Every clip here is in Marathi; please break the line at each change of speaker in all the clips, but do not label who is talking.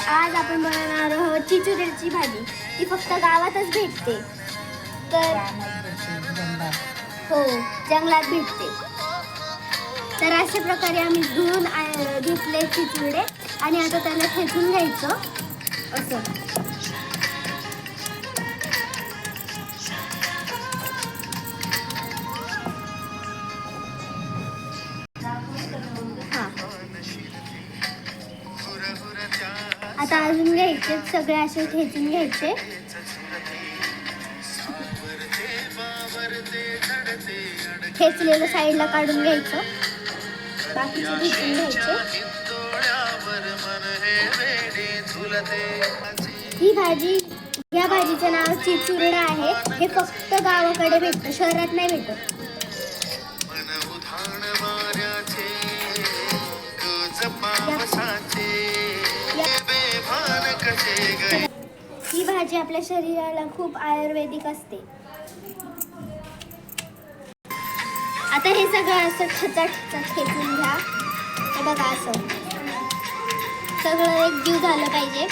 आज आपण बनवणार आहोत चिचुरेची भाजी. ती फक्त गावातच भेटते. तर हो, जंगलात भेटते. तर अशा प्रकारे आम्ही धुवून घेतले चिचुरे आणि आता त्याला ठेचून घ्यायचं असं. आता अजून घ्यायचे सगळे असे ठेचून घ्यायचे. ठेचलेलं साईडला काढून घ्यायचं, बाकीचे ठेचून घ्यायचे. ही भाजी, या भाजीचं नाव चिचुरडा आहे. हे फक्त गावाकडे भेटतं, शहरात नाही भेटत. ही भाजी आपल्या शरीराला खूप आयुर्वेदिक असते. आता हे सगळं असं ठचा ठेचून घ्या. हे बघा, असं सगळं एकजीव झालं पाहिजे.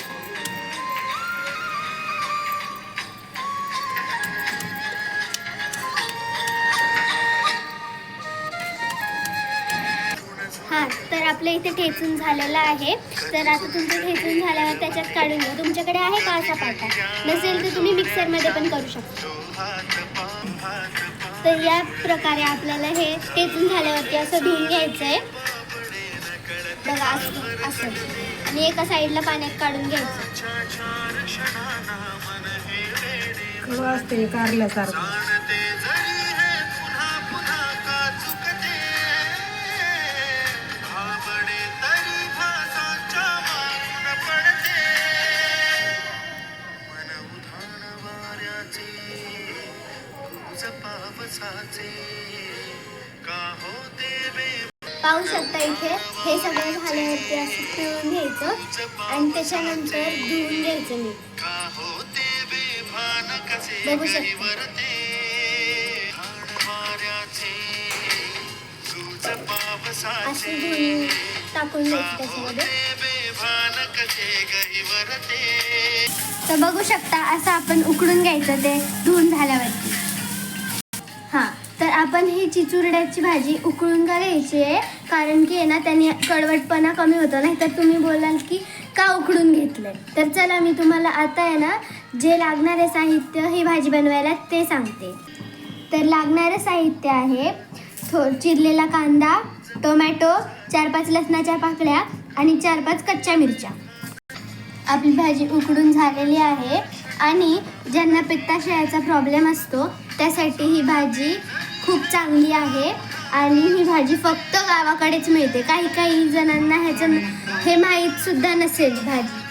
हां, तर आपल्या इथे ठेचून झालेलं आहे. तर आता तुमचं ठेचून झाल्यावर त्याच्यात काढून घ्या. तुमच्याकडे आहे का असा पाटा? नसेल तर तुम्ही मिक्सरमध्ये पण करू शकता. तर या प्रकारे आपल्याला हे ठेचून झाल्यावरती असं धुवून घ्यायचं आहे बघा, असं. आणि एका साईडला पाण्यात काढून घ्यायचं.
कारल्यासारखं.
पाहू शकता इथे हे सगळं झाल्यावरती असं पिळून घ्यायचं आणि त्याच्यानंतर धुवून घ्यायचं. मी बघू शकता असं धुवून टाकून द्यायचं त्याच्यामध्ये. तर बघू शकता असं आपण उकडून घ्यायचं ते धुवून झाल्यावरती. हां, तर आपण ही चिचुरड्याची भाजी उकळून का घ्यायची आहे, कारण की आहे ना त्याने कडवटपणा कमी होतो. नाही तर तुम्ही बोलाल की का उकडून घेतलं. तर चला मी तुम्हाला आता आहे ना जे लागणारे साहित्य ही भाजी बनवायला ते सांगते. तर लागणारं साहित्य आहे चिरलेला कांदा, टोमॅटो, 4-5 लसणाच्या पाकळ्या आणि 4-5 कच्च्या मिरच्या. आपली भाजी उकडून झालेली आहे आणि ज्यांना पित्ताशयाचा प्रॉब्लेम असतो त्यासाठी ही भाजी खूप चांगली आहे. आणि ही भाजी फक्त गावाकडेच मिळते. काही जणांना हे माहीतसुद्धा नसेल भाजी.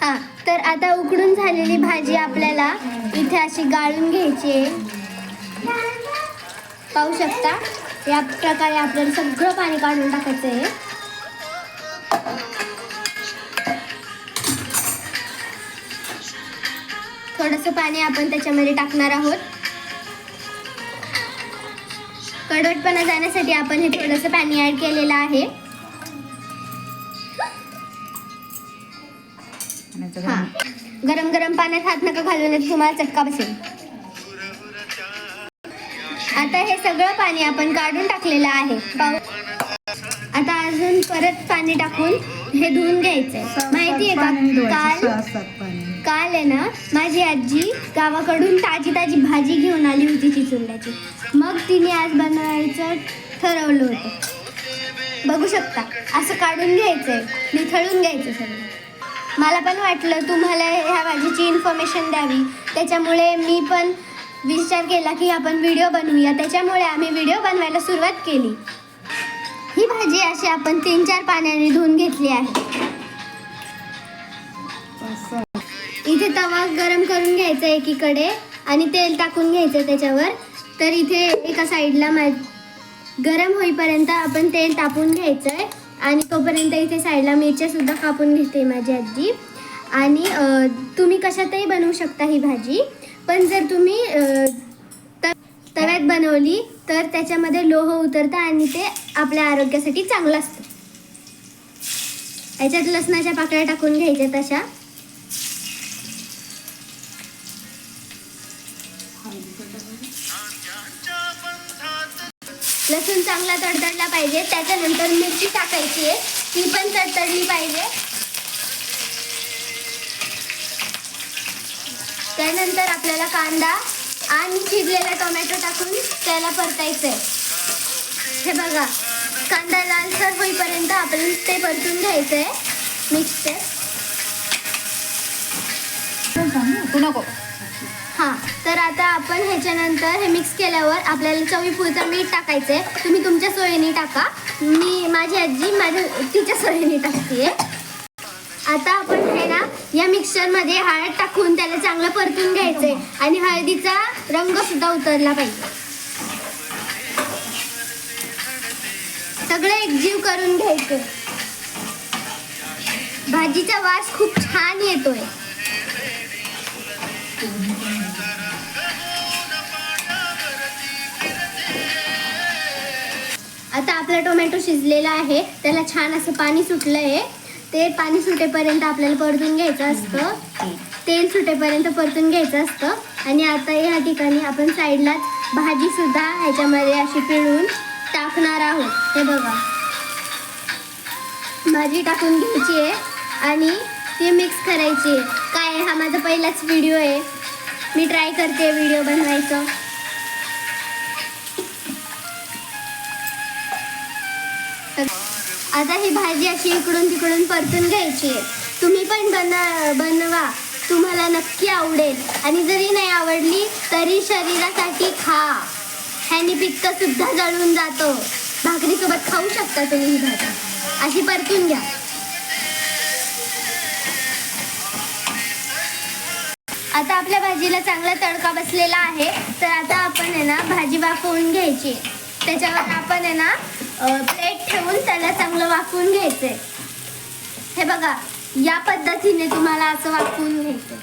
हां, तर आता उकडून झालेली भाजी आपल्याला इथे अशी गाळून घ्यायची आहे. पाहू शकता या प्रकारे आपल्याला सगळं पाणी काढून टाकायचं आहे. थोडंसं पाणी आपण त्याच्यामध्ये टाकणार आहोत. कडवटपणा जाण्यासाठी आपण हे थोडंसं पाणी ॲड केलेलं आहे. हां, गरम पाण्यात हात नका घालून, नाही तुम्हाला चटका बसेल. आता हे सगळं पाणी आपण काढून टाकलेलं आहे. आता अजून परत पाणी टाकून हे धुवून घ्यायचंय. माहिती आहे का, काल आहे ना माझी आजी गावाकडून ताजी भाजी घेऊन आली होती चिचुरड्याची. मग तिने आज बनवायचं ठरवलं होतं. बघू शकता असं काढून घ्यायचंय, निथळून घ्यायचं सगळं. मला पण वाटलं तुम्हाला ह्या भाजीची इन्फॉर्मेशन द्यावी, त्याच्यामुळे मी पण विचार केला की आपण व्हिडिओ बनवूया. त्याच्यामुळे आम्ही व्हिडिओ बनवायला सुरुवात केली. ही भाजी अशी आपण 3-4 पाण्याने धुवून घेतली आहे. इथे तवा गरम करून घ्यायचा एकीकडे आणि तेल टाकून घ्यायचं त्याच्यावर. तर इथे एका साईडला गरम होईपर्यंत आपण तेल तापवून घ्यायचं आहे आणि तोपर्यंत इथे साईडला मिरच्यासुद्धा कापून घेते माझी आजी. आणि तुम्ही कशातही बनवू शकता ही भाजी, पण जर तुम्ही तव्यात बनवली तर त्याच्यामध्ये लोह उतरतं आणि ते आपल्या आरोग्यासाठी चांगलं असतं. याच्यात लसणाच्या पाकळ्या टाकून घ्यायच्या तशा. लसूण चांगला तडतडला पाहिजे. त्याच्यानंतर मिरची टाकायची आहे, ती पण तडतडली पाहिजे. त्यानंतर आपल्याला कांदा आणि शिजलेला टोमॅटो टाकून त्याला परतायचंय. हे बघा, कांदा लालसर होईपर्यंत आपण ते परतून घ्यायचंय मिक्सर.
नको.
हां, तर आता आपण ह्याच्यानंतर हे मिक्स केल्यावर आपल्याला चवीपुरतं मीठ टाकायचंय. तुम्ही तुमच्या सोयीने टाका. माझी आजी तिच्या सोयीने टाकते. आता आपण हे ना या मिक्सरमध्ये हळद टाकून त्याला चांगलं परतून घ्यायचंय आणि हळदीचा रंग सुद्धा उतरला पाहिजे. सगळं एकजीव करून घ्यायचं. भाजीचा वास खूप छान येतोय. आता आपला टोमॅटो शिजलेला आहे, त्याला छान असं पाणी सुटलं आहे. ते पाणी सुटेपर्यंत आपल्याला परतून घ्यायचं असतं. तेल सुटेपर्यंत परतून घ्यायचं असतं. आणि आता या ठिकाणी आपण साईडलाच भाजी सुद्धा ह्याच्यामध्ये अशी पिळून टाकणार आहोत. हे बघा, भाजी टाकून घ्यायची आहे आणि ती मिक्स करायची आहे. काय हा माझा पहिलाच व्हिडिओ आहे, मी ट्राय करते व्हिडिओ बनवायचं. आता ही भाजी अशी इकडून तिकडून परतून घ्यायची आहे. तुम्ही पण बनवा, तुम्हाला नक्की आवडेल. आणि जरी नाही आवडली तरी शरीरासाठी खा, ह्यानी पित्त सुद्धा जळून जातं. भाकरीसोबत खाऊ शकता तुम्ही ही भाजी. अशी परतून घ्या. आता आपल्या भाजीला चांगला तडका बसलेला आहे. तर आता आपण आहे ना भाजी वाफवून घ्यायची. त्याच्यावर आपण आहे ना प्लेट ठेवून त्याला चांगलं वाफवून घ्यायचंय. हे बघा, या पद्धतीने तुम्हाला असं वाफवून घ्यायचंय.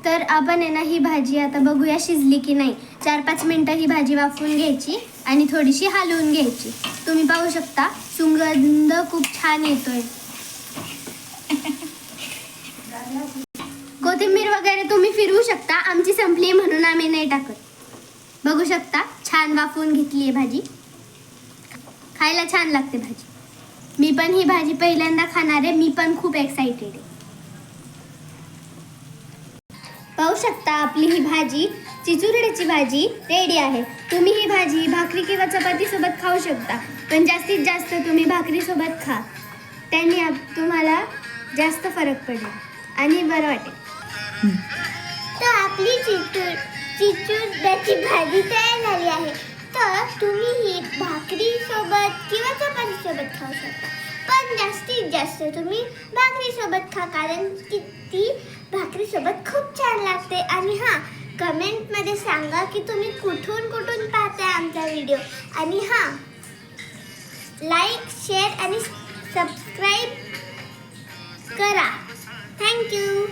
तर आपण आहे ना ही भाजी आता बघूया शिजली की नाही. 4-5 मिनटं ही भाजी वाफवून घ्यायची आणि थोडीशी हलवून घ्यायची. तुम्ही पाहू शकता सुगंध खूप छान येतोय. कोथिंबीर वगैरे तुम्ही फिरवू शकता. आमची संपली म्हणून आम्ही नाही टाकत. बघू शकता छान वाफवून घेतली आहे भाजी. खायला छान लागते भाजी. मी पण ही भाजी पहिल्यांदा खाणार आहे. मी पण खूप एक्साइटेड आहे. पाहू शकता आपली ही भाजी, चिचुरड्याची भाजी रेडी आहे. तुम्ही ही भाजी भाकरी किंवा चपातीसोबत खाऊ शकता, पण जास्तीत जास्त तुम्ही भाकरीसोबत खा. त्यांनी तुम्हाला जास्त फरक पडेल आणि बरं वाटेल. तर आपली चिचुरड्याची भाजी तयार झाली आहे. तर तुम्ही ही भाकरीसोबत किंवा चपातीसोबत खाऊ शकता, पण जास्तीत जास्त तुम्ही भाकरीसोबत खा, कारण ती भाकरीसोबत खूप छान लागते. आणि हां, कमेंटमध्ये सांगा की तुम्ही कुठून पाहताय आमचा व्हिडिओ. आणि हां, लाईक, शेअर आणि सबस्क्राईब करा. थँक्यू.